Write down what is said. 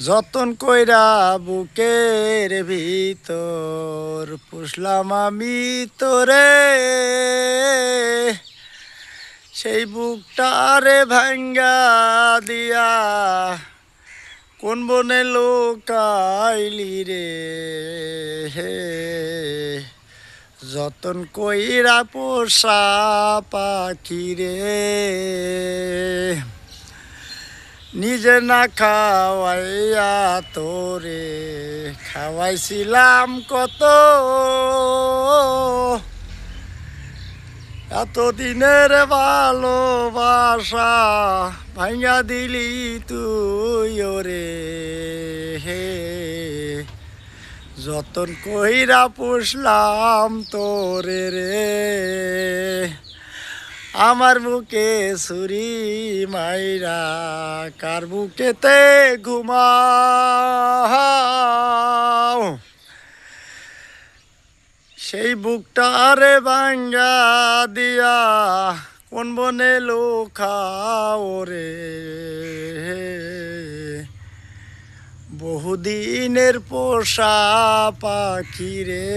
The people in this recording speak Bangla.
যতন কইরা বুকের ভিতর পুষলাম আমি তোরে, সেই বুকটারে ভাঙ্গা দিয়া কোন বনে লোকাইলি রে। যতন কইরা পোষা পাখি রে, নিজে না খাওয়াইয়া তোরে খাওয়াইছিলাম কত। এতদিনের ভালোবাসা ভাঙা দিলি তুই ওরে। যতন কইরা পুষলাম তোরে রে, আমার বুকে ছুরি মাইরা কার বুকেতে ঘুমাও, সেই বুকটারে ভাঙ্গা দিয়া কোন বনে লোকাও রে। বহুদিনের পোষা পাখি রে।